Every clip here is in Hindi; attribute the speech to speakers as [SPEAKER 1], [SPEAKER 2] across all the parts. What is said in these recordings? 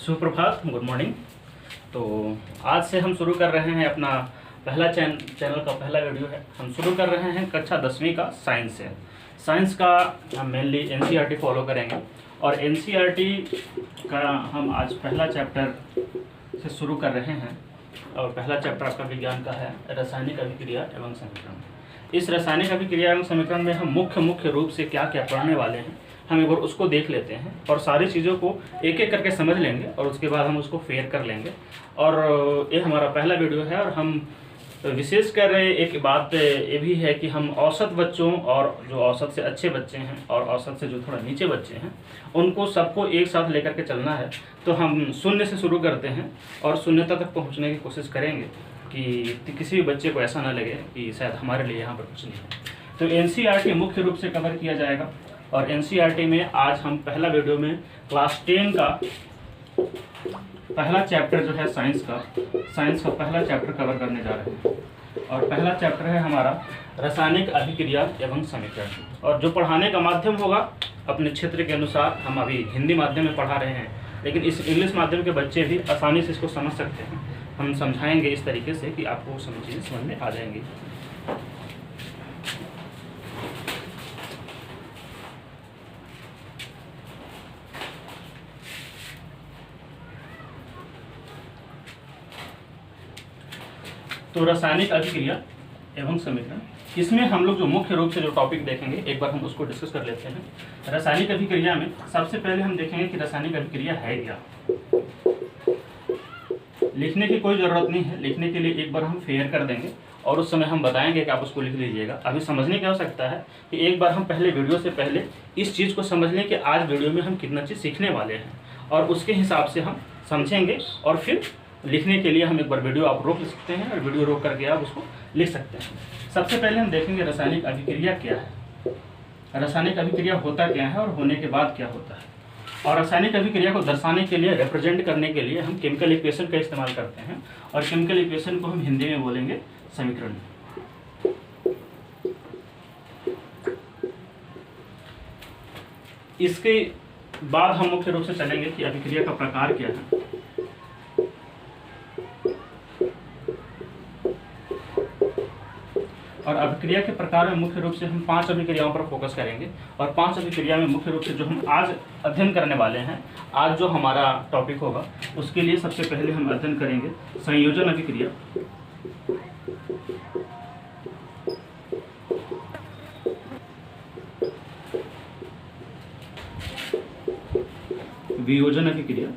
[SPEAKER 1] सुप्रभात, गुड मॉर्निंग। तो आज से हम शुरू कर रहे हैं अपना पहला चैनल का पहला वीडियो है। हम शुरू कर रहे हैं कक्षा 10वीं का साइंस से। साइंस का हम मेनली एनसीईआरटी फॉलो करेंगे और एनसीईआरटी का हम आज पहला चैप्टर से शुरू कर रहे हैं। और पहला चैप्टर आपका विज्ञान का है, रासायनिक अभिक्रिया एवं समीकरण। इस रासायनिक अभिक्रिया एवं समीकरण में हम मुख्य रूप से क्या क्या पढ़ने वाले हैं, हम एक बार उसको देख लेते हैं और सारी चीज़ों को एक एक करके समझ लेंगे और उसके बाद हम उसको फेयर कर लेंगे। और ये हमारा पहला वीडियो है और हम विशेष कर रहे एक बात ये भी है कि हम औसत बच्चों और जो औसत से अच्छे बच्चे हैं और औसत से जो थोड़ा नीचे बच्चे हैं उनको सबको एक साथ लेकर के चलना है। तो हम शून्य से शुरू करते हैं और शून्यता तक पहुंचने की कोशिश करेंगे कि किसी भी बच्चे को ऐसा ना लगे कि शायद हमारे लिए यहाँ पर कुछ नहीं है। तो एनसीईआरटी मुख्य रूप से कवर किया जाएगा और एनसीईआरटी में आज हम पहला वीडियो में क्लास 10 का पहला चैप्टर जो है साइंस का पहला चैप्टर कवर करने जा रहे हैं। और पहला चैप्टर है हमारा रासायनिक अभिक्रिया एवं समीकरण। और जो पढ़ाने का माध्यम होगा अपने क्षेत्र के अनुसार, हम अभी हिंदी माध्यम में पढ़ा रहे हैं, लेकिन इस इंग्लिश माध्यम के बच्चे भी आसानी से इसको समझ सकते हैं। हम समझाएंगे इस तरीके से कि आपको सब चीज़ें समझ में आ जाएंगी। तो रासायनिक अभिक्रिया एवं समीकरण, इसमें हम लोग जो मुख्य रूप से जो टॉपिक देखेंगे एक बार हम उसको डिस्कस कर लेते हैं। रासायनिक अभिक्रिया में सबसे पहले हम देखेंगे कि रासायनिक अभिक्रिया है क्या। लिखने की कोई ज़रूरत नहीं है, लिखने के लिए एक बार हम फेयर कर देंगे और उस समय हम बताएंगे कि आप उसको लिख लीजिएगा। अभी समझने की आवश्यकता है कि एक बार हम पहले वीडियो से पहले इस चीज़ को समझ लें कि आज वीडियो में हम कितना चीज़ सीखने वाले हैं और उसके हिसाब से हम समझेंगे और फिर लिखने के लिए हम एक बार वीडियो आप रोक सकते हैं और वीडियो रोक करके आप उसको लिख सकते हैं। सबसे पहले हम देखेंगे रासायनिक अभिक्रिया क्या है, रासायनिक अभिक्रिया होता क्या है और होने के बाद क्या होता है। और रासायनिक अभिक्रिया को दर्शाने के लिए, रिप्रेजेंट करने के लिए हम केमिकल इक्वेशन का इस्तेमाल करते हैं और केमिकल इक्वेशन को हम हिंदी में बोलेंगे समीकरण। इसके बाद हम मुख्य रूप से चलेंगे कि अभिक्रिया का प्रकार क्या है। और अभिक्रिया के प्रकार में मुख्य रूप से हम 5 अभिक्रियाओं पर फोकस करेंगे और 5 अभिक्रिया में मुख्य रूप से जो हम आज अध्ययन करने वाले हैं, आज जो हमारा टॉपिक होगा उसके लिए सबसे पहले हम अध्ययन करेंगे संयोजन अभिक्रिया, वियोजन अभिक्रिया,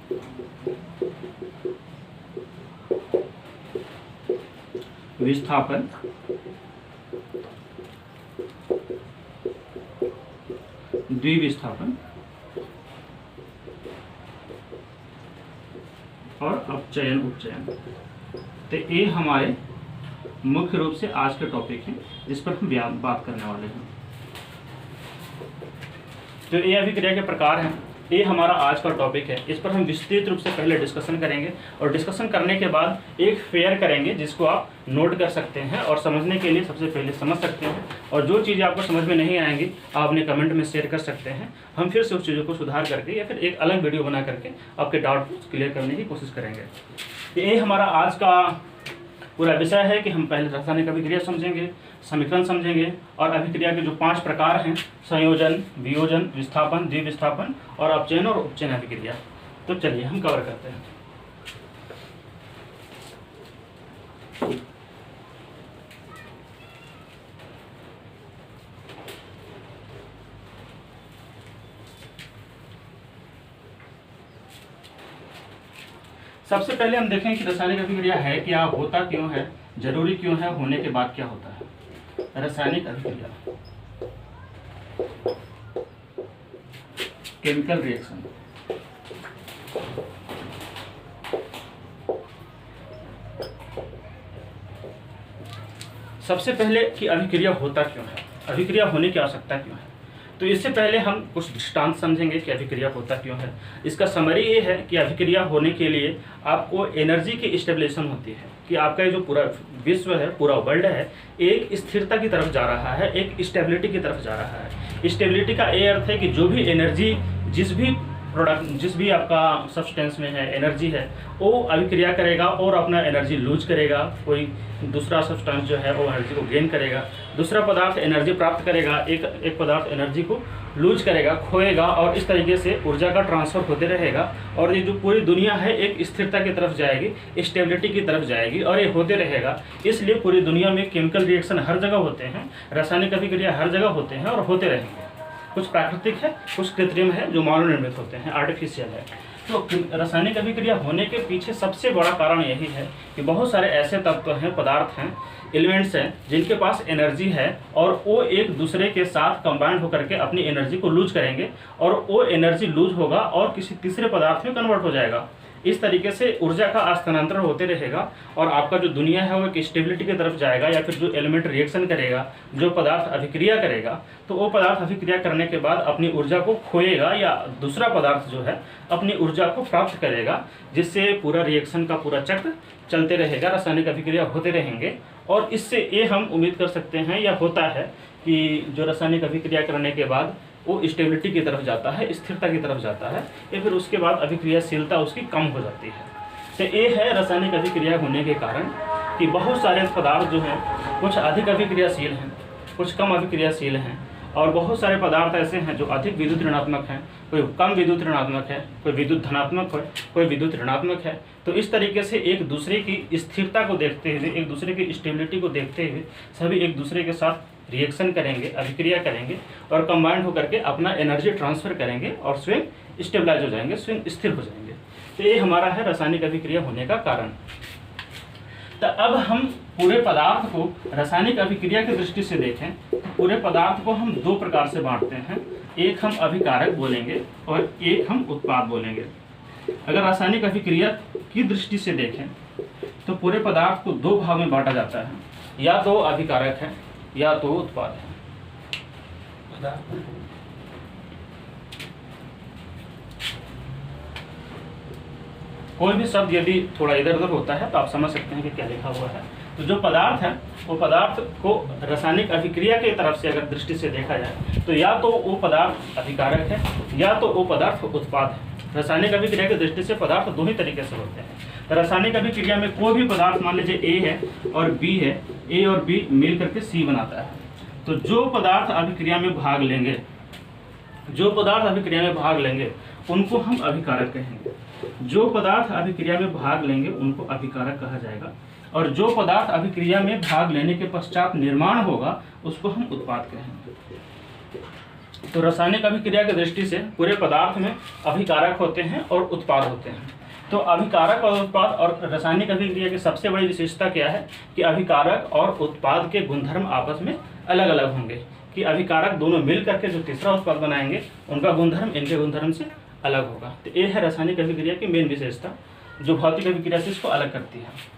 [SPEAKER 1] विस्थापन, द्विविस्थापन और अपचयन उपचयन। तो ये हमारे मुख्य रूप से आज के टॉपिक हैं जिस पर हम बात करने वाले हैं। तो ये अभिक्रिया के प्रकार हैं, ये हमारा आज का टॉपिक है। इस पर हम विस्तृत रूप से पहले डिस्कशन करेंगे और डिस्कशन करने के बाद एक फेयर करेंगे जिसको आप नोट कर सकते हैं और समझने के लिए सबसे पहले समझ सकते हैं। और जो चीज़ें आपको समझ में नहीं आएंगी आप अपने कमेंट में शेयर कर सकते हैं। हम फिर से उस चीज़ों को सुधार करके या फिर एक अलग वीडियो बना करके आपके डाउट क्लियर करने की कोशिश करेंगे। ये हमारा आज का पूरा विषय है कि हम पहले रासायनिक अभिक्रिया समझेंगे, समीकरण समझेंगे और अभिक्रिया के जो 5 प्रकार हैं, संयोजन, वियोजन, विस्थापन, द्विविस्थापन और अपचयन और उपचयन अभिक्रिया। तो चलिए हम कवर करते हैं। सबसे पहले हम देखें कि रासायनिक अभिक्रिया है क्या, होता क्यों है, जरूरी क्यों है, होने के बाद क्या होता है। रासायनिक अभिक्रिया, केमिकल रिएक्शन। सबसे पहले कि अभिक्रिया होता क्यों है, अभिक्रिया होने की आवश्यकता क्यों है। तो इससे पहले हम कुछ दृष्टांत समझेंगे कि अभिक्रिया होता क्यों है। इसका समरी ये है कि अभिक्रिया होने के लिए आपको एनर्जी की स्टेबलाइजेशन होती है कि आपका ये जो पूरा विश्व है, पूरा वर्ल्ड है, एक स्थिरता की तरफ जा रहा है, एक स्टेबिलिटी की तरफ जा रहा है। स्टेबिलिटी का ये अर्थ है कि जो भी एनर्जी जिस भी प्रोडक्ट, जिस भी आपका सब्सटेंस में है एनर्जी है, वो अभिक्रिया करेगा और अपना एनर्जी लूज करेगा। कोई दूसरा सब्सटेंस जो है वो एनर्जी को गेन करेगा, दूसरा पदार्थ एनर्जी प्राप्त करेगा, एक पदार्थ एनर्जी को लूज करेगा, खोएगा, और इस तरीके से ऊर्जा का ट्रांसफर होते रहेगा। और ये जो पूरी दुनिया है एक स्थिरता की तरफ जाएगी, स्टेबिलिटी की तरफ जाएगी, और ये होते रहेगा। इसलिए पूरी दुनिया में केमिकल रिएक्शन हर जगह होते हैं, रासायनिक अभिक्रिया हर जगह होते हैं और होते रहेंगे। कुछ प्राकृतिक है, कुछ कृत्रिम है, जो मानव निर्मित होते हैं, आर्टिफिशियल है। तो रासायनिक अभिक्रिया होने के पीछे सबसे बड़ा कारण यही है कि बहुत सारे ऐसे तत्व हैं, पदार्थ हैं, एलिमेंट्स हैं, जिनके पास एनर्जी है और वो एक दूसरे के साथ कंबाइंड होकर के अपनी एनर्जी को लूज करेंगे, और वो एनर्जी लूज होगा और किसी तीसरे पदार्थ में कन्वर्ट हो जाएगा। इस तरीके से ऊर्जा का स्थानांतरण होते रहेगा और आपका जो दुनिया है वो एक स्टेबिलिटी की तरफ जाएगा, या फिर जो एलिमेंट रिएक्शन करेगा, जो पदार्थ अभिक्रिया करेगा, तो वो पदार्थ अभिक्रिया करने के बाद अपनी ऊर्जा को खोएगा, या दूसरा पदार्थ जो है अपनी ऊर्जा को प्राप्त करेगा, जिससे पूरा रिएक्शन का पूरा चक्र चलते रहेगा, रासायनिक अभिक्रिया होते रहेंगे। और इससे ये हम उम्मीद कर सकते हैं या होता है कि जो रासायनिक अभिक्रिया करने के बाद वो स्टेबिलिटी की तरफ जाता है, स्थिरता की तरफ जाता है, या फिर उसके बाद अभिक्रियाशीलता उसकी कम हो जाती है। तो ये है रासायनिक अभिक्रिया होने के कारण कि बहुत सारे पदार्थ जो हैं कुछ अधिक अभिक्रियाशील हैं, कुछ कम अभिक्रियाशील हैं, और बहुत सारे पदार्थ ऐसे हैं जो अधिक विद्युत ऋणात्मक हैं, कोई कम विद्युत ऋणात्मक है, कोई विद्युत धनात्मक है, कोई विद्युत ऋणात्मक है। तो इस तरीके से एक दूसरे की स्थिरता को देखते हुए, एक दूसरे की स्टेबिलिटी को देखते हुए सभी एक दूसरे के साथ रिएक्शन करेंगे, अभिक्रिया करेंगे, और कंबाइंड होकर के अपना एनर्जी ट्रांसफर करेंगे और स्वयं स्टेबलाइज हो जाएंगे, स्वयं स्थिर हो जाएंगे। तो ये हमारा है रासायनिक अभिक्रिया होने का कारण। तो अब हम पूरे पदार्थ को रासायनिक अभिक्रिया की दृष्टि से देखें तो पूरे पदार्थ को हम दो प्रकार से बांटते हैं, एक हम अभिकारक बोलेंगे और एक हम उत्पाद बोलेंगे। अगर रासायनिक अभिक्रिया की दृष्टि से देखें तो पूरे पदार्थ को दो भाग में बांटा जाता है, या तो अभिकारक है या तो उत्पाद है। कोई भी शब्द यदि थोड़ा इधर उधर होता है तो आप समझ सकते हैं कि क्या लिखा हुआ है। तो जो पदार्थ है वो पदार्थ को रासायनिक अभिक्रिया की तरफ से अगर दृष्टि से देखा जाए तो या तो वो पदार्थ अभिकारक है या तो वो पदार्थ उत्पाद है। रासायनिक अभिक्रिया की दृष्टि से पदार्थ दो ही तरीके से होते हैं। रासायनिक अभिक्रिया में कोई भी पदार्थ, मान लीजिए ए है और बी है, ए और बी मिल करके सी बनाता है, तो जो पदार्थ अभिक्रिया में भाग लेंगे, जो पदार्थ अभिक्रिया में भाग लेंगे उनको हम अभिकारक कहेंगे। जो पदार्थ अभिक्रिया में भाग लेंगे उनको अभिकारक कहा जाएगा, और जो पदार्थ अभिक्रिया में भाग लेने के पश्चात निर्माण होगा उसको हम उत्पाद कहेंगे। तो रासायनिक अभिक्रिया की दृष्टि से पूरे पदार्थ में अभिकारक होते हैं और उत्पाद होते हैं। तो अभिकारक और उत्पाद और रासायनिक अभिक्रिया की सबसे बड़ी विशेषता क्या है कि अभिकारक और उत्पाद के गुणधर्म आपस में अलग अलग होंगे, कि अभिकारक दोनों मिल करके जो तीसरा उत्पाद बनाएंगे उनका गुणधर्म इनके गुणधर्म से अलग होगा। तो ये है रासायनिक अभिक्रिया की मेन विशेषता जो भौतिक अभिक्रिया से इसको अलग करती है।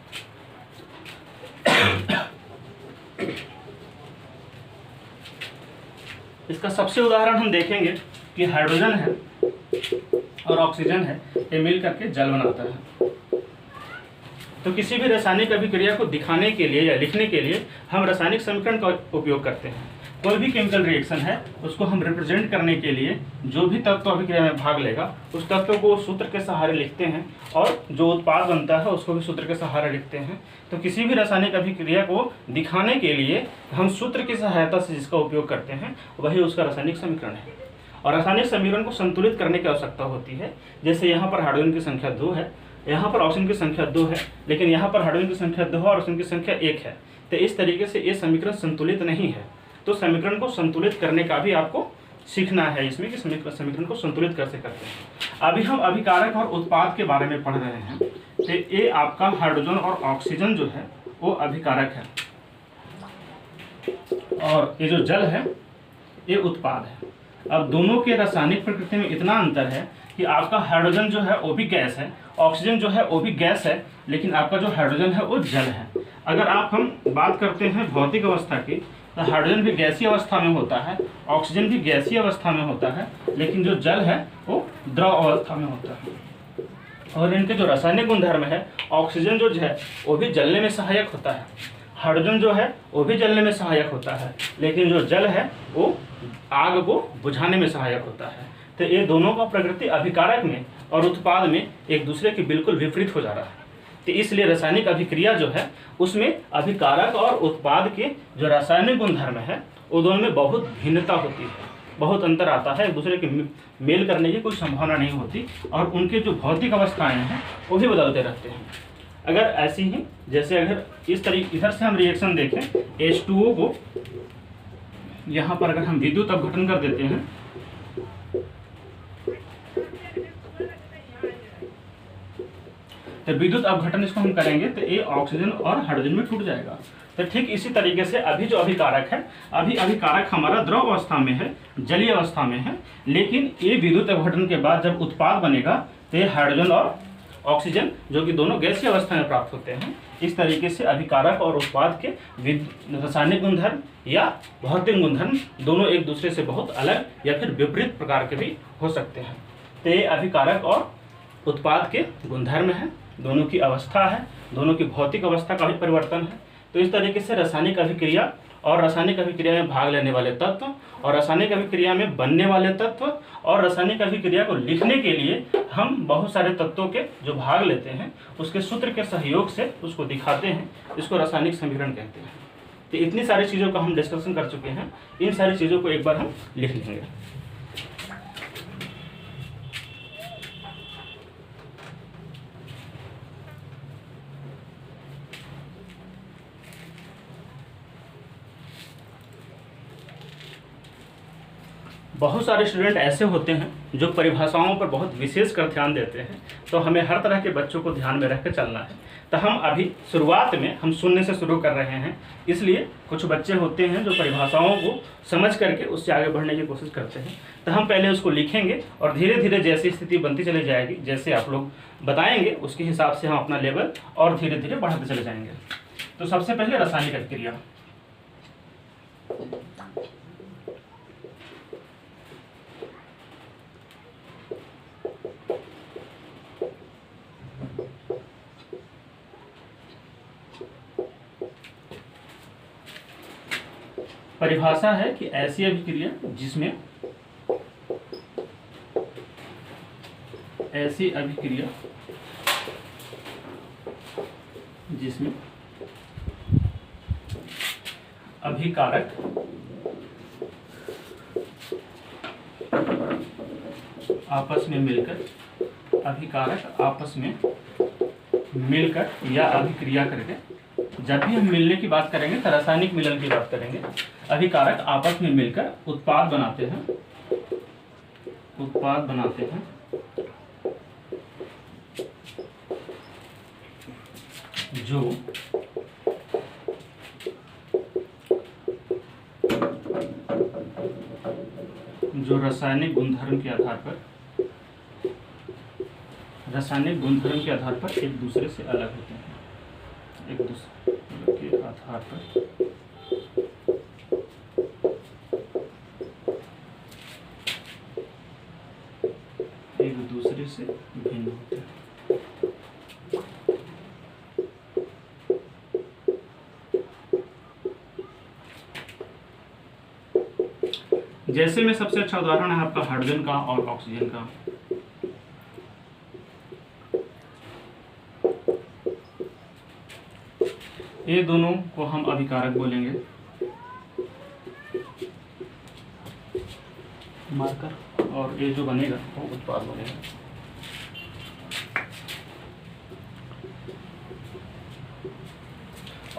[SPEAKER 1] इसका सबसे उदाहरण हम देखेंगे कि हाइड्रोजन है और ऑक्सीजन है, ये मिल करके जल बनाता है। तो किसी भी रासायनिक अभिक्रिया को दिखाने के लिए या लिखने के लिए हम रासायनिक समीकरण का उपयोग करते हैं। कोई भी केमिकल रिएक्शन है उसको हम रिप्रेजेंट करने के लिए जो भी तत्व अभिक्रिया में भाग लेगा उस तत्व को सूत्र के सहारे लिखते हैं, और जो उत्पाद बनता है उसको भी सूत्र के सहारे लिखते हैं। तो किसी भी रासायनिक अभिक्रिया को दिखाने के लिए हम सूत्र की सहायता से जिसका उपयोग करते हैं वही उसका रासायनिक समीकरण है। और रासायनिक समीकरण को संतुलित करने की आवश्यकता होती है। जैसे यहाँ पर हाइड्रोजन की संख्या 2 है, यहाँ पर ऑक्सीजन की संख्या 2 है, लेकिन यहाँ पर हाइड्रोजन की संख्या 2 है और ऑक्सीजन की संख्या 1 है। तो इस तरीके से ये समीकरण संतुलित नहीं है। तो समीकरण को संतुलित करने का भी आपको सीखना है इसमें कि समीकरण को संतुलित कैसे करते हैं। अभी हम अभिकारक और उत्पाद के बारे में पढ़ रहे हैं। तो ये आपका हाइड्रोजन और ऑक्सीजन जो है वो अभिकारक है, और ये जो जल है ये उत्पाद है। अब दोनों के रासायनिक प्रकृति में इतना अंतर है कि आपका हाइड्रोजन जो है वो भी गैस है, ऑक्सीजन जो है वो भी गैस है, लेकिन आपका जो हाइड्रोजन है वो जल है। अगर हम बात करते हैं भौतिक अवस्था की तो हाइड्रोजन भी गैसीय अवस्था में होता है, ऑक्सीजन भी गैसीय अवस्था में होता है, लेकिन जो जल है वो द्रव अवस्था में होता है। और इनके जो रासायनिक गुणधर्म है, ऑक्सीजन जो है वो भी जलने में सहायक होता है, हाइड्रोजन जो है वो भी जलने में सहायक होता है, लेकिन जो जल है वो आग को बुझाने में सहायक होता है। तो ये दोनों का प्रकृति अभिकारक में और उत्पाद में एक दूसरे के बिल्कुल विपरीत हो जा रहा है। तो इसलिए रासायनिक अभिक्रिया जो है उसमें अभिकारक और उत्पाद के जो रासायनिक गुणधर्म है वो दोनों में बहुत भिन्नता होती है, बहुत अंतर आता है, एक दूसरे के मेल करने की कोई संभावना नहीं होती और उनके जो भौतिक अवस्थाएं हैं वो भी बदलते रहते हैं। अगर ऐसी ही जैसे अगर इस तरीके इधर से हम रिएक्शन देखें H2O को यहाँ पर अगर हम विद्युत अपघटन कर देते हैं तो विद्युत अपघटन इसको हम करेंगे तो ये ऑक्सीजन और हाइड्रोजन में टूट जाएगा। तो ठीक इसी तरीके से अभी जो अभिकारक है, अभी अभिकारक हमारा द्रव अवस्था में है, जलीय अवस्था में है, लेकिन ये विद्युत अपघटन के बाद जब उत्पाद बनेगा तो ये हाइड्रोजन और ऑक्सीजन जो कि दोनों गैसीय अवस्था में प्राप्त होते हैं। इस तरीके से अभिकारक और उत्पाद के रासायनिक गुणधर्म या भौतिक गुणधर्म दोनों एक दूसरे से बहुत अलग या फिर विपरीत प्रकार के भी हो सकते हैं। तो ये अभिकारक और उत्पाद के गुणधर्म है, दोनों की अवस्था है, दोनों की भौतिक अवस्था का भी परिवर्तन है। तो इस तरीके से रासायनिक अभिक्रिया और रासायनिक अभिक्रिया में भाग लेने वाले तत्व और रासायनिक अभिक्रिया में बनने वाले तत्व और रासायनिक अभिक्रिया को लिखने के लिए हम बहुत सारे तत्वों के जो भाग लेते हैं उसके सूत्र के सहयोग से उसको दिखाते हैं, इसको रासायनिक समीकरण कहते हैं। तो इतनी सारी चीज़ों का हम डिस्कशन कर चुके हैं, इन सारी चीज़ों को एक बार हम लिख लेंगे। बहुत सारे स्टूडेंट ऐसे होते हैं जो परिभाषाओं पर बहुत विशेष कर ध्यान देते हैं, तो हमें हर तरह के बच्चों को ध्यान में रख कर चलना है। तो हम अभी शुरुआत में हम शून्य से शुरू कर रहे हैं, इसलिए कुछ बच्चे होते हैं जो परिभाषाओं को समझ करके उससे आगे बढ़ने की कोशिश करते हैं। तो हम पहले उसको लिखेंगे और धीरे धीरे जैसी स्थिति बनती चली जाएगी, जैसे आप लोग बताएंगे उसके हिसाब से हम अपना लेवल और धीरे धीरे बढ़ाते चले जाएंगे। तो सबसे पहले रासायनिक अभिक्रिया। परिभाषा है कि ऐसी अभिक्रिया जिसमें अभिकारक आपस में मिलकर या अभिक्रिया करके, जब भी हम मिलने की बात करेंगे तो रासायनिक मिलन की बात करेंगे। अभिकारक आपस में मिलकर उत्पाद बनाते हैं जो रासायनिक गुणधर्म के आधार पर एक दूसरे से अलग होते हैं, एक दूसरे के आधार पर एक दूसरे से भिन्न होते हैं। जैसे में सबसे अच्छा उदाहरण है आपका हाइड्रोजन का और ऑक्सीजन का। ये दोनों को हम अभिकारक बोलेंगे, मार्कर, और ये जो बनेगा वो उत्पाद बनेगा।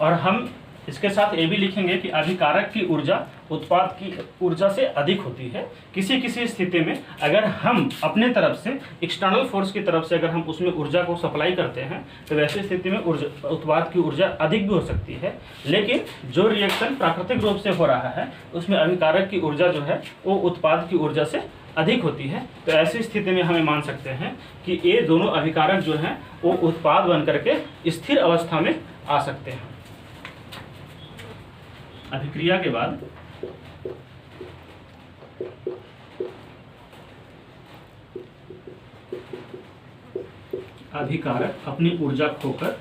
[SPEAKER 1] और हम इसके साथ ये भी लिखेंगे कि अभिकारक की ऊर्जा उत्पाद की ऊर्जा से अधिक होती है। किसी किसी स्थिति में अगर हम अपने तरफ से एक्सटर्नल फोर्स की तरफ से अगर हम उसमें ऊर्जा को सप्लाई करते हैं तो वैसे स्थिति में उत्पाद की ऊर्जा अधिक भी हो सकती है। लेकिन जो रिएक्शन प्राकृतिक रूप से हो रहा है उसमें अभिकारक की ऊर्जा जो है वो उत्पाद की ऊर्जा से अधिक होती है। तो ऐसी स्थिति में हमें मान सकते हैं कि ये दोनों अभिकारक जो हैं वो उत्पाद बन करके स्थिर अवस्था में आ सकते हैं। अभिक्रिया के बाद अभिकारक अपनी ऊर्जा खोकर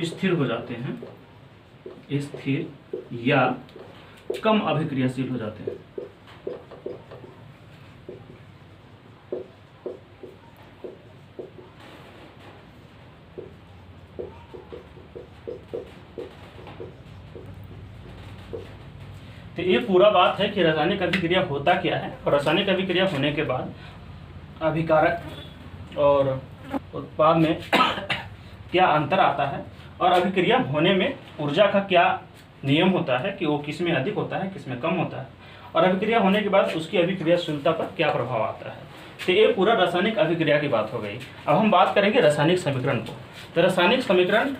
[SPEAKER 1] स्थिर हो जाते हैं, स्थिर या कम अभिक्रियाशील हो जाते हैं। तो ये पूरा बात है कि रासायनिक अभिक्रिया होता क्या है और रासायनिक अभिक्रिया होने के बाद अभिकारक और उत्पाद में क्या अंतर आता है और अभिक्रिया होने में ऊर्जा का क्या नियम होता है कि वो किस में अधिक होता है, किस में कम होता है, और अभिक्रिया होने के बाद उसकी अभिक्रियाशीलता पर क्या प्रभाव आता है। तो ये पूरा रासायनिक अभिक्रिया की बात हो गई। अब हम बात करेंगे रासायनिक समीकरण को। तो रासायनिक समीकरण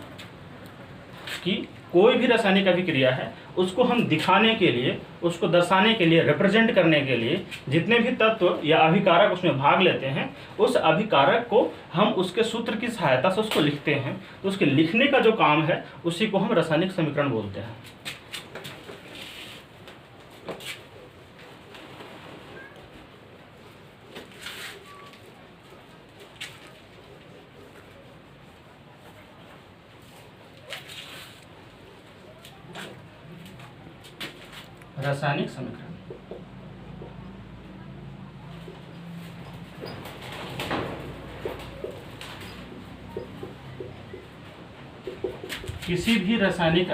[SPEAKER 1] की कोई भी रासायनिक अभिक्रिया है उसको हम दिखाने के लिए, उसको दर्शाने के लिए, रिप्रेजेंट करने के लिए जितने भी तत्व या अभिकारक उसमें भाग लेते हैं, उस अभिकारक को हम उसके सूत्र की सहायता से उसको लिखते हैं। तो उसके लिखने का जो काम है उसी को हम रासायनिक समीकरण बोलते हैं। रासायनिक समीकरण किसी भी रासायनिक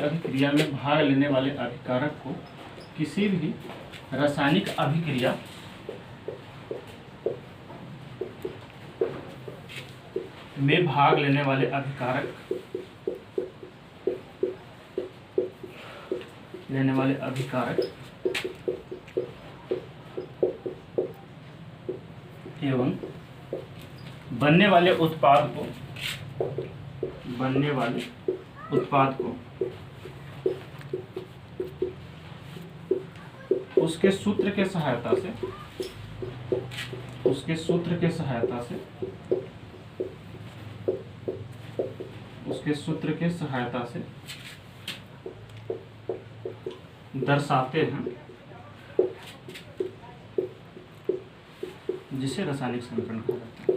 [SPEAKER 1] अभिक्रिया में भाग लेने वाले अभिकारक को, किसी भी रासायनिक अभिक्रिया में भाग लेने वाले अभिकारक एवं बनने वाले उत्पाद को उसके सूत्र के सहायता से दर्शाते हैं, जिसे रासायनिक समीकरण कहा जाता है।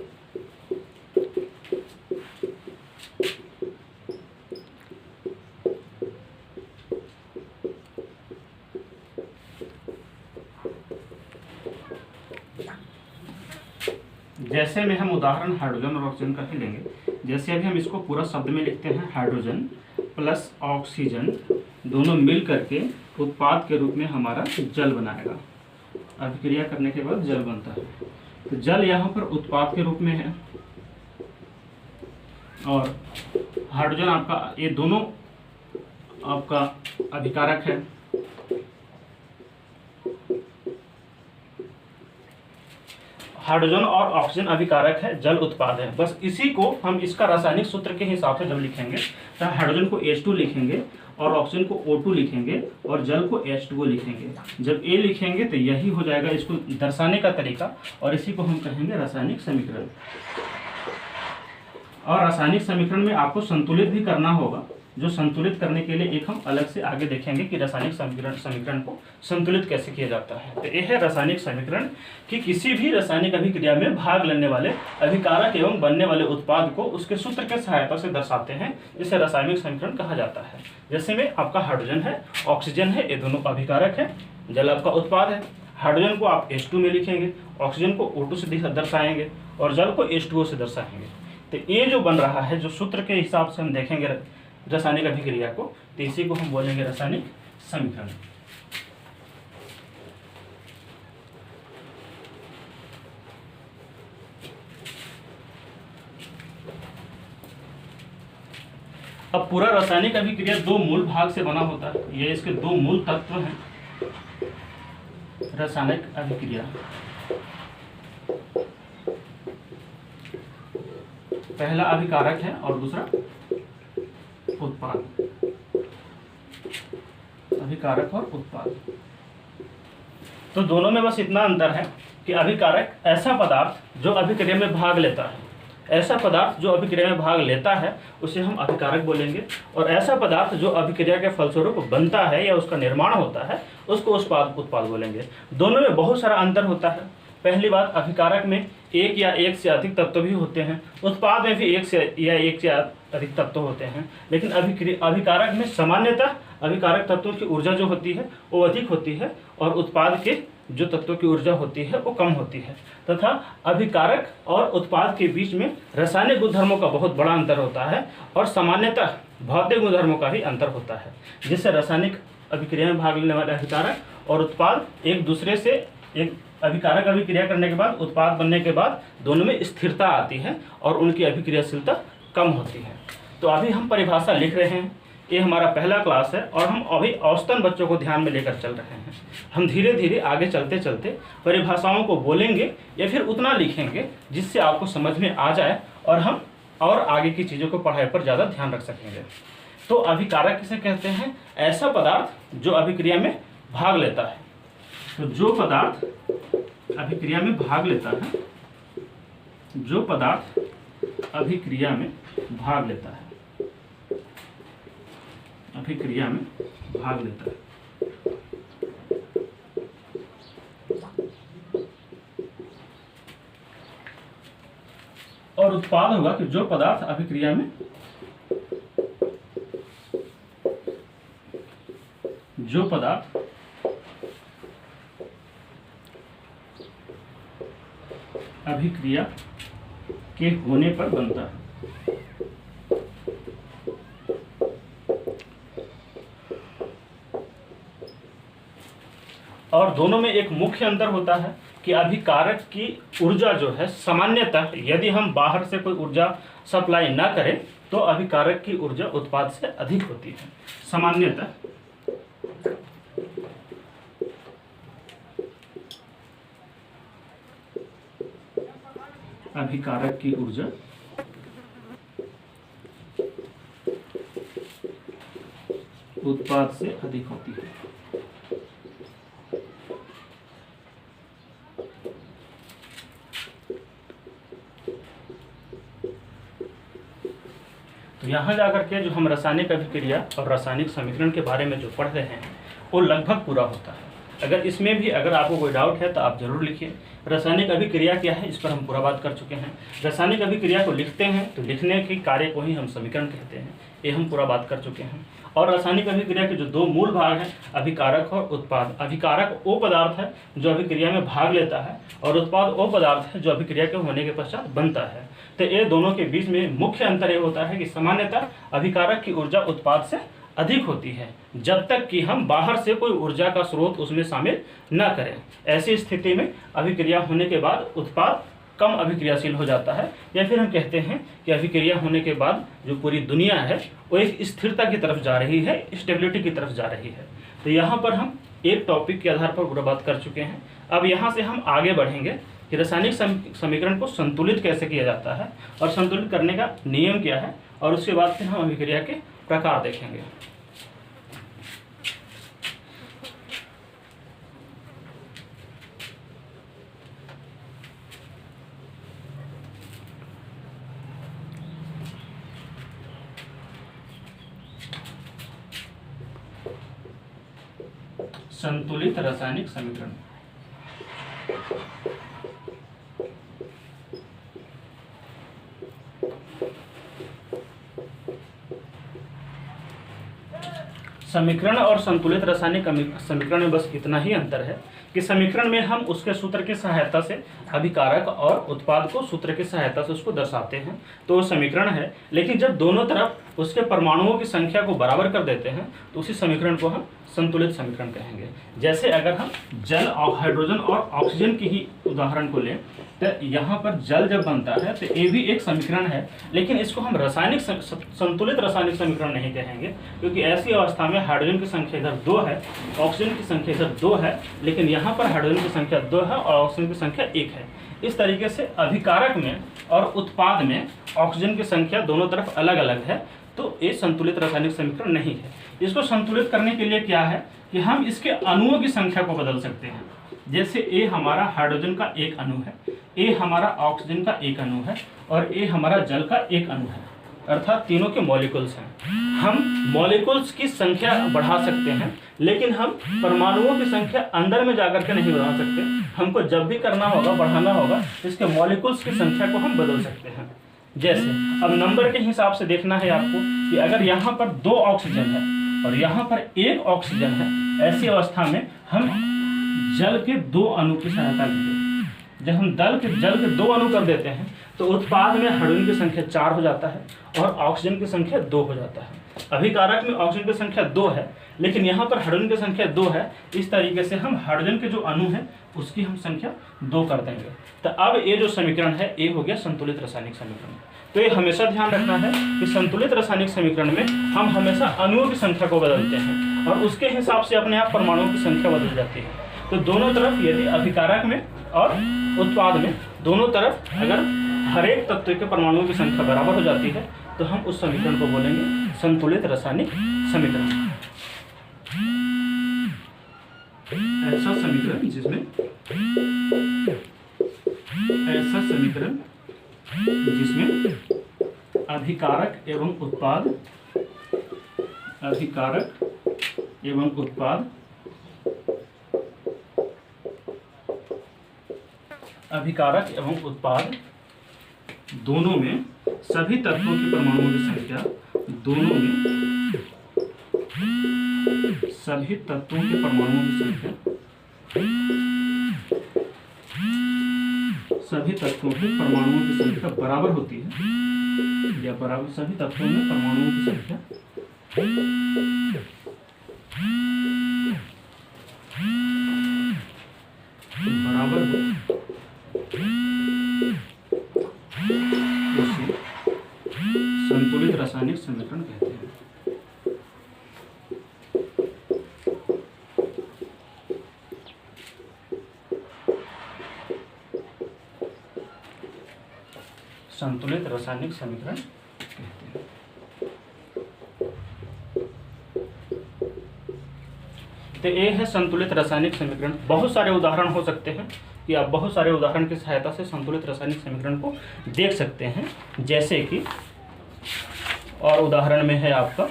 [SPEAKER 1] जैसे में हम उदाहरण हाइड्रोजन और ऑक्सीजन का ही लेंगे। जैसे अभी हम इसको पूरा शब्द में लिखते हैं, हाइड्रोजन प्लस ऑक्सीजन दोनों मिल करके उत्पाद के रूप में हमारा जल बनाएगा। अभिक्रिया करने के बाद जल बनता है। तो जल यहाँ पर उत्पाद के रूप में है और हाइड्रोजन आपका, ये दोनों आपका अभिकारक है। हाइड्रोजन और ऑक्सीजन अभिकारक है, जल उत्पाद है। बस इसी को हम इसका रासायनिक सूत्र के हिसाब से जब लिखेंगे तो हाइड्रोजन को H2 लिखेंगे और ऑक्सीजन को O2 लिखेंगे और जल को H2O लिखेंगे। जब ये लिखेंगे तो यही हो जाएगा इसको दर्शाने का तरीका, और इसी को हम कहेंगे रासायनिक समीकरण। और रासायनिक समीकरण में आपको संतुलित भी करना होगा, जो संतुलित करने के लिए एक हम अलग से आगे देखेंगे कि रासायनिक समीकरण को संतुलित कैसे किया जाता है। तो यह है रासायनिक समीकरण कि किसी भी रासायनिक अभिक्रिया में भाग लेने वाले अभिकारक एवं बनने वाले उत्पाद को उसके सूत्र के सहायता से दर्शाते हैं, जिसे रासायनिक समीकरण कहा जाता है। जैसे में आपका हाइड्रोजन है, ऑक्सीजन है, ये दोनों अभिकारक है, जल आपका उत्पाद है। हाइड्रोजन को आप H2 में लिखेंगे, ऑक्सीजन को O2 से दर्शाएंगे और जल को H2O से दर्शाएंगे। तो ये जो बन रहा है, जो सूत्र के हिसाब से हम देखेंगे रासायनिक अभिक्रिया को, तो इसी को हम बोलेंगे रासायनिक समीकरण। अब पूरा रासायनिक अभिक्रिया दो मूल भाग से बना होता है। ये इसके दो मूल तत्व हैं रासायनिक अभिक्रिया। पहला अभिकारक है और दूसरा उत्पाद। अभिकारक और उत्पाद, तो दोनों में बस इतना अंतर है कि अभिकारक ऐसा पदार्थ जो अभिक्रिया में भाग लेता है, ऐसा पदार्थ जो अभिक्रिया में भाग लेता है उसे हम अभिकारक बोलेंगे, और ऐसा पदार्थ जो अभिक्रिया के फलस्वरूप बनता है या उसका निर्माण होता है उसको उत्पाद बोलेंगे। दोनों में बहुत सारा अंतर होता है। पहली बात, अभिकारक में एक या एक से अधिक तत्व भी होते हैं, उत्पाद में भी एक से अधिक तत्व होते हैं, लेकिन अभिकारक में सामान्यतः अभिकारक तत्वों की ऊर्जा जो होती है वो अधिक होती है और उत्पाद के जो तत्वों की ऊर्जा होती है वो कम होती है, तथा अभिकारक और उत्पाद के बीच में रासायनिक गुणधर्मों का बहुत बड़ा अंतर होता है और सामान्यतः भौतिक गुणधर्मों का भी अंतर होता है, जिससे रासायनिक अभिक्रिया में भाग लेने वाले अभिकारक और उत्पाद एक दूसरे से, एक अभिकारक अभिक्रिया करने के बाद उत्पाद बनने के बाद दोनों में स्थिरता आती है और उनकी अभिक्रियाशीलता कम होती है। तो अभी हम परिभाषा लिख रहे हैं, ये हमारा पहला क्लास है और हम अभी औसतन बच्चों को ध्यान में लेकर चल रहे हैं। हम धीरे धीरे आगे चलते चलते परिभाषाओं को बोलेंगे या फिर उतना लिखेंगे जिससे आपको समझ में आ जाए और हम और आगे की चीज़ों को पढ़ाई पर ज़्यादा ध्यान रख सकेंगे। तो अभिकारक किसे कहते हैं? ऐसा पदार्थ जो अभिक्रिया में भाग लेता है। तो जो पदार्थ अभिक्रिया में भाग लेता है, जो पदार्थ अभिक्रिया में भाग लेता है, अभिक्रिया में भाग लेता है, और उत्पाद होगा कि जो पदार्थ अभिक्रिया में, जो पदार्थ अभिक्रिया के होने पर बनता है। और दोनों में एक मुख्य अंतर होता है कि अभिकारक की ऊर्जा जो है सामान्यतः यदि हम बाहर से कोई ऊर्जा सप्लाई ना करें तो अभिकारक की ऊर्जा उत्पाद से अधिक होती है। सामान्यतः अभिकारक की ऊर्जा उत्पाद से अधिक होती है। तो यहाँ जाकर के जो हम रासायनिक अभिक्रिया और रासायनिक समीकरण के बारे में जो पढ़ रहे हैं वो लगभग पूरा होता है। अगर इसमें भी अगर आपको कोई डाउट है तो आप जरूर लिखिए। रासायनिक अभिक्रिया क्या है इस पर हम पूरा बात कर चुके हैं। रासायनिक अभिक्रिया को लिखते हैं तो लिखने के कार्य को ही हम समीकरण कहते हैं, ये हम पूरा बात कर चुके हैं। और रासायनिक अभिक्रिया के जो दो मूल भाग हैं, अभिकारक और उत्पाद। अभिकारक वो पदार्थ है जो अभिक्रिया में भाग लेता है और उत्पाद वो पदार्थ है जो अभिक्रिया के होने के पश्चात बनता है। तो ये दोनों के बीच में मुख्य अंतर ये होता है कि सामान्यतः अभिकारक की ऊर्जा उत्पाद से अधिक होती है जब तक कि हम बाहर से कोई ऊर्जा का स्रोत उसमें शामिल न करें। ऐसी स्थिति में अभिक्रिया होने के बाद उत्पाद कम अभिक्रियाशील हो जाता है, या फिर हम कहते हैं कि अभिक्रिया होने के बाद जो पूरी दुनिया है वो एक स्थिरता की तरफ जा रही है, स्टेबिलिटी की तरफ जा रही है। तो यहाँ पर हम एक टॉपिक के आधार पर पूरा बात कर चुके हैं। अब यहाँ से हम आगे बढ़ेंगे कि रासायनिक समीकरण को संतुलित कैसे किया जाता है और संतुलित करने का नियम क्या है, और उसके बाद फिर हम अभिक्रिया के प्रकार देखेंगे। संतुलित रासायनिक समीकरण। समीकरण और संतुलित रासायनिक समीकरण में बस इतना ही अंतर है कि समीकरण में हम उसके सूत्र की सहायता से अभिकारक और उत्पाद को सूत्र की सहायता से उसको दर्शाते हैं, तो वो समीकरण है। लेकिन जब दोनों तरफ उसके परमाणुओं की संख्या को बराबर कर देते हैं तो उसी समीकरण को हम संतुलित समीकरण कहेंगे। जैसे अगर हम जल और हाइड्रोजन और ऑक्सीजन की ही उदाहरण को लें तो यहाँ पर जल जब बनता है तो ये भी एक समीकरण है, लेकिन इसको हम रासायनिक संतुलित रासायनिक समीकरण नहीं कहेंगे, क्योंकि ऐसी अवस्था में हाइड्रोजन की संख्या इधर 2 है, ऑक्सीजन की संख्या इधर 2 है, लेकिन यहाँ पर हाइड्रोजन की संख्या 2 है और ऑक्सीजन की संख्या 1 है। इस तरीके से अभिकारक में और उत्पाद में ऑक्सीजन की संख्या दोनों तरफ अलग अलग है, तो ये संतुलित रासायनिक समीकरण नहीं है। इसको संतुलित करने के लिए क्या है कि हम इसके अणुओं की संख्या को बदल सकते हैं। जैसे ए हमारा हाइड्रोजन का एक अणु है, ए हमारा ऑक्सीजन का एक अणु है और ए हमारा जल का एक अणु है, अर्थात तीनों के मॉलिक्यूल्स हैं। हम मॉलिक्यूल्स की संख्या बढ़ा सकते हैं, लेकिन हम परमाणुओं की संख्या अंदर में जाकर के नहीं बढ़ा सकते। हमको जब भी करना होगा, बढ़ाना होगा, इसके मॉलिक्यूल्स की संख्या को हम बदल सकते हैं। जैसे अब नंबर के हिसाब से देखना है आपको कि अगर यहाँ पर 2 ऑक्सीजन है और यहाँ पर 1 ऑक्सीजन है, ऐसी अवस्था में हम जल के 2 अणु की सहायता लेंगे। जब हम जल के 2 अणु कर देते हैं तो उत्पाद में हाइड्रोजन की संख्या 4 हो जाता है और ऑक्सीजन की संख्या 2 हो जाता है। अभिकारक में ऑक्सीजन की संख्या 2 है, लेकिन यहाँ पर हाइड्रोजन की संख्या 2 है। इस तरीके से हम हाइड्रोजन के जो अणु है उसकी हम संख्या 2 कर देंगे। तो अब ये जो समीकरण है ये हो गया संतुलित रासायनिक समीकरण। तो ये हमेशा ध्यान रखना है कि संतुलित रासायनिक समीकरण में हम हमेशा अणुओं की संख्या को बदलते हैं और उसके हिसाब से अपने आप परमाणुओं की संख्या बदल जाती है। तो दोनों तरफ, यदि अभिकारक में और उत्पाद में दोनों तरफ अगर हर एक तत्व के परमाणुओं की संख्या बराबर हो जाती है तो हम उस समीकरण को बोलेंगे संतुलित रासायनिक समीकरण। ऐसा समीकरण जिसमें अभिकारक एवं उत्पाद दोनों में सभी तत्वों के परमाणुओं की संख्या बराबर होती है, या बराबर सभी तत्वों में परमाणुओं की संख्या बराबर हो, उसे संतुलित रासायनिक समीकरण कहते हैं। संतुलित रासायनिक समीकरण कहते हैं। तो ये है संतुलित रासायनिक समीकरण। बहुत सारे उदाहरण हो सकते हैं कि आप बहुत सारे उदाहरण की सहायता से संतुलित रासायनिक समीकरण को देख सकते हैं। जैसे कि और उदाहरण में है आपका,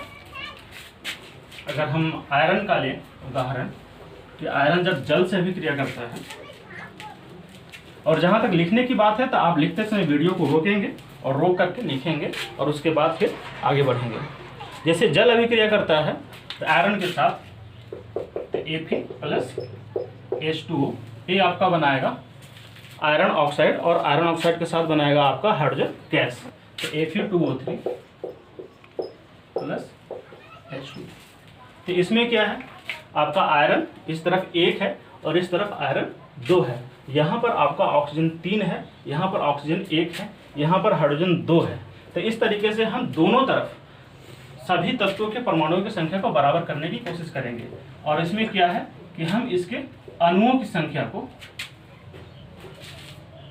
[SPEAKER 1] अगर हम आयरन का लें उदाहरण, कि आयरन जब जल से अभिक्रिया करता है, और जहाँ तक लिखने की बात है तो आप लिखते समय वीडियो को रोकेंगे और रोक करके लिखेंगे और उसके बाद फिर आगे बढ़ेंगे। जैसे जल अभिक्रिया करता है तो आयरन के साथ Fe+H2O, ये आपका बनाएगा आयरन ऑक्साइड, और आयरन ऑक्साइड के साथ बनाएगा आपका हाइड्रोजन गैस। तो Fe2O3+H2। तो इसमें क्या है, आपका आयरन इस तरफ 1 है और इस तरफ आयरन 2 है। यहाँ पर आपका ऑक्सीजन 3 है, यहाँ पर ऑक्सीजन 1 है, यहाँ पर हाइड्रोजन 2 है। तो इस तरीके से हम दोनों तरफ सभी तत्वों के परमाणुओं की संख्या को बराबर करने की कोशिश करेंगे। और इसमें क्या है कि हम इसके अणुओं की संख्या को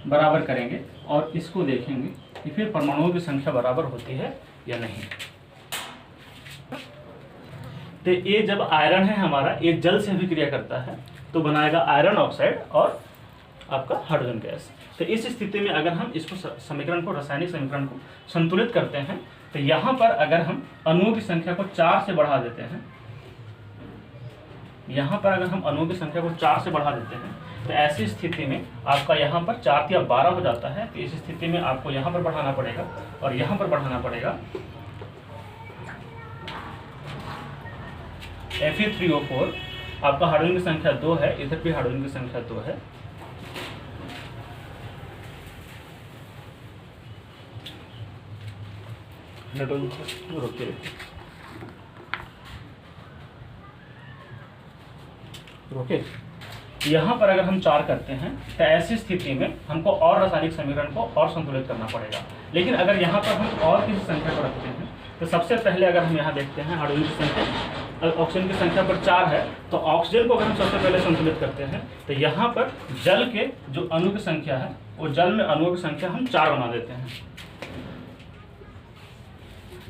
[SPEAKER 1] बराबर करेंगे और इसको देखेंगे कि फिर परमाणुओं की संख्या बराबर होती है या नहीं। तो ये जब आयरन है हमारा, ये जल से अभिक्रिया करता है तो बनाएगा आयरन ऑक्साइड और आपका हाइड्रोजन गैस। तो इस स्थिति में अगर हम इसको समीकरण को, रासायनिक समीकरण को संतुलित करते हैं तो यहाँ पर अगर हम अणुओं की संख्या को 4 से बढ़ा देते हैं, यहाँ पर अगर हम अणुओं की संख्या को 4 से बढ़ा देते हैं तो ऐसी स्थिति में आपका यहाँ पर 4 या 12 हो जाता है। तो इस स्थिति में आपको यहाँ पर बढ़ाना पड़ेगा और यहाँ पर बढ़ाना पड़ेगा। Fe3O4, आपका हाइड्रोजन की संख्या 2 है, इधर भी हाइड्रोजन की संख्या 2 है। ओके, यहाँ पर अगर हम 4 करते हैं तो ऐसी स्थिति में हमको और रासायनिक समीकरण को और संतुलित करना पड़ेगा। लेकिन अगर यहाँ पर हम और किसी संख्या को रखते हैं तो सबसे पहले अगर हम यहाँ देखते हैं हाइड्रोजन की संख्या, ऑक्सीजन की संख्या पर 4 है, तो ऑक्सीजन को अगर हम सबसे पहले संतुलित करते हैं तो यहाँ पर जल के जो अणु की संख्या है, वो जल में अणुओं की संख्या हम 4 बना देते हैं।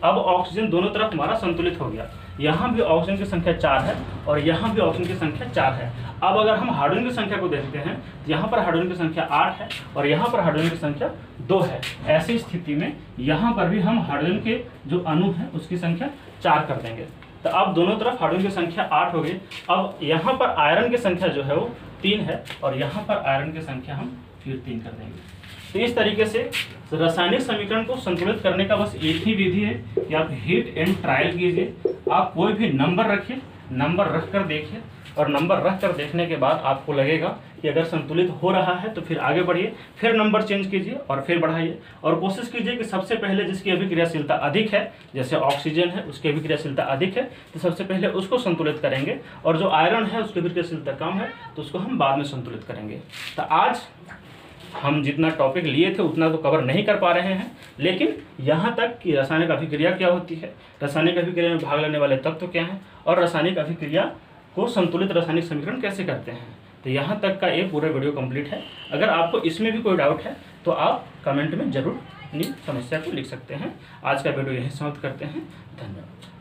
[SPEAKER 1] अब ऑक्सीजन दोनों तरफ हमारा संतुलित हो गया। यहाँ भी ऑक्सीजन की संख्या 4 है और यहाँ भी ऑक्सीजन की संख्या 4 है। अब अगर हम हाइड्रोजन की संख्या को देखते हैं तो यहाँ पर हाइड्रोजन की संख्या 8 है और यहाँ पर हाइड्रोजन की संख्या 2 है। ऐसी स्थिति में यहाँ पर भी हम हाइड्रोजन के जो अणु है उसकी संख्या 4 कर देंगे। तो अब दोनों तरफ हाइड्रोजन की संख्या 8 हो गई। अब यहाँ पर आयरन की संख्या जो है वो 3 है और यहाँ पर आयरन की संख्या हम फिर 3 कर देंगे। तो इस तरीके से रासायनिक समीकरण को संतुलित करने का बस एक ही विधि है कि आप हिट एंड ट्रायल कीजिए। आप कोई भी नंबर रखिए, नंबर रख कर देखिए और नंबर रख कर देखने के बाद आपको लगेगा कि अगर संतुलित हो रहा है तो फिर आगे बढ़िए, फिर नंबर चेंज कीजिए और फिर बढ़ाइए। और कोशिश कीजिए कि सबसे पहले जिसकी अभिक्रियाशीलता अधिक है, जैसे ऑक्सीजन है उसकी अभिक्रियाशीलता अधिक है तो सबसे पहले उसको संतुलित करेंगे, और जो आयरन है उसकी अभिक्रियाशीलता कम है तो उसको हम बाद में संतुलित करेंगे। तो आज हम जितना टॉपिक लिए थे उतना तो कवर नहीं कर पा रहे हैं, लेकिन यहाँ तक कि रासायनिक अभिक्रिया क्या होती है, रासायनिक अभिक्रिया में भाग लेने वाले तत्व क्या हैं और रासायनिक अभिक्रिया को संतुलित रासायनिक समीकरण कैसे करते हैं, तो यहाँ तक का एक पूरा वीडियो कंप्लीट है। अगर आपको इसमें भी कोई डाउट है तो आप कमेंट में ज़रूर अपनी समस्या को लिख सकते हैं। आज का वीडियो यहीं समाप्त करते हैं। धन्यवाद।